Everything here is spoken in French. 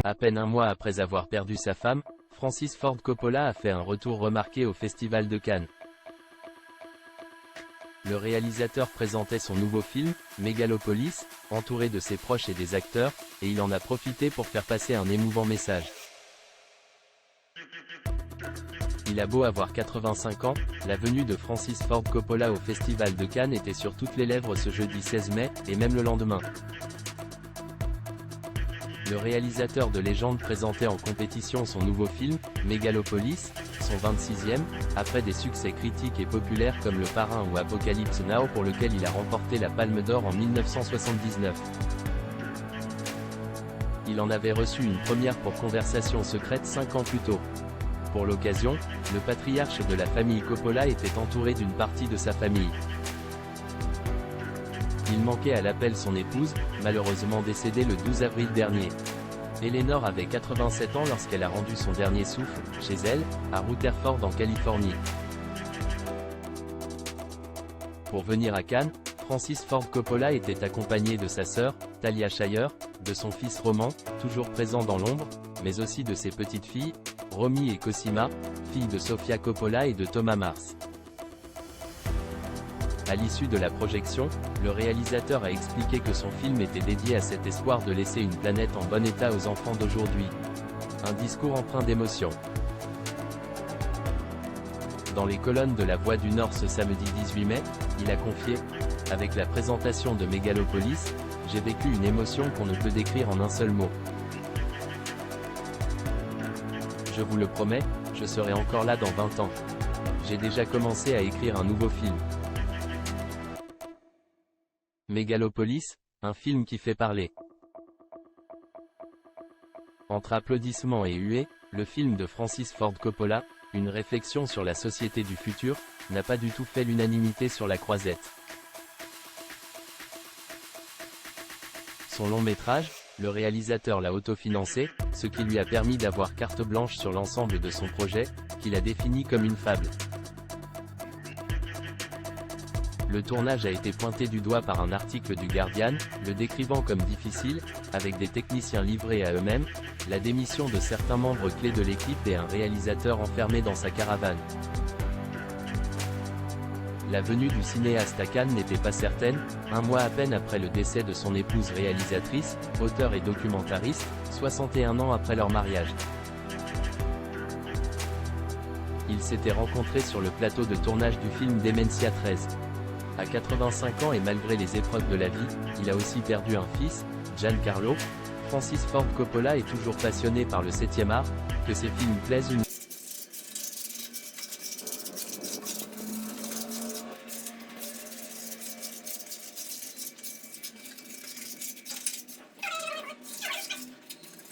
À peine un mois après avoir perdu sa femme, Francis Ford Coppola a fait un retour remarqué au Festival de Cannes. Le réalisateur présentait son nouveau film, Megalopolis, entouré de ses proches et des acteurs, et il en a profité pour faire passer un émouvant message. Il a beau avoir 85 ans, la venue de Francis Ford Coppola au Festival de Cannes était sur toutes les lèvres ce jeudi 16 mai, et même le lendemain. Le réalisateur de légende présentait en compétition son nouveau film, Megalopolis, son 26e, après des succès critiques et populaires comme Le Parrain ou Apocalypse Now pour lequel il a remporté la Palme d'Or en 1979. Il en avait reçu une première pour Conversation secrète 5 ans plus tôt. Pour l'occasion, le patriarche de la famille Coppola était entouré d'une partie de sa famille. Il manquait à l'appel son épouse, malheureusement décédée le 12 avril dernier. Eleanor avait 87 ans lorsqu'elle a rendu son dernier souffle, chez elle, à Rutherford en Californie. Pour venir à Cannes, Francis Ford Coppola était accompagné de sa sœur, Talia Shire, de son fils Roman, toujours présent dans l'ombre, mais aussi de ses petites filles, Romy et Cosima, filles de Sofia Coppola et de Thomas Mars. À l'issue de la projection, le réalisateur a expliqué que son film était dédié à cet espoir de laisser une planète en bon état aux enfants d'aujourd'hui. Un discours empreint d'émotion. Dans les colonnes de La Voix du Nord ce samedi 18 mai, il a confié « Avec la présentation de Megalopolis, j'ai vécu une émotion qu'on ne peut décrire en un seul mot. Je vous le promets, je serai encore là dans 20 ans. J'ai déjà commencé à écrire un nouveau film. » Megalopolis, un film qui fait parler. Entre applaudissements et huées, le film de Francis Ford Coppola, une réflexion sur la société du futur, n'a pas du tout fait l'unanimité sur la croisette. Son long métrage, le réalisateur l'a autofinancé, ce qui lui a permis d'avoir carte blanche sur l'ensemble de son projet, qu'il a défini comme une fable. Le tournage a été pointé du doigt par un article du Guardian, le décrivant comme difficile, avec des techniciens livrés à eux-mêmes, la démission de certains membres clés de l'équipe et un réalisateur enfermé dans sa caravane. La venue du cinéaste à Cannes n'était pas certaine, un mois à peine après le décès de son épouse réalisatrice, auteure et documentariste, 61 ans après leur mariage. Ils s'étaient rencontrés sur le plateau de tournage du film Dementia 13. À 85 ans et malgré les épreuves de la vie, il a aussi perdu un fils, Giancarlo. Francis Ford Coppola est toujours passionné par le 7e art, que ses films plaisent ou non.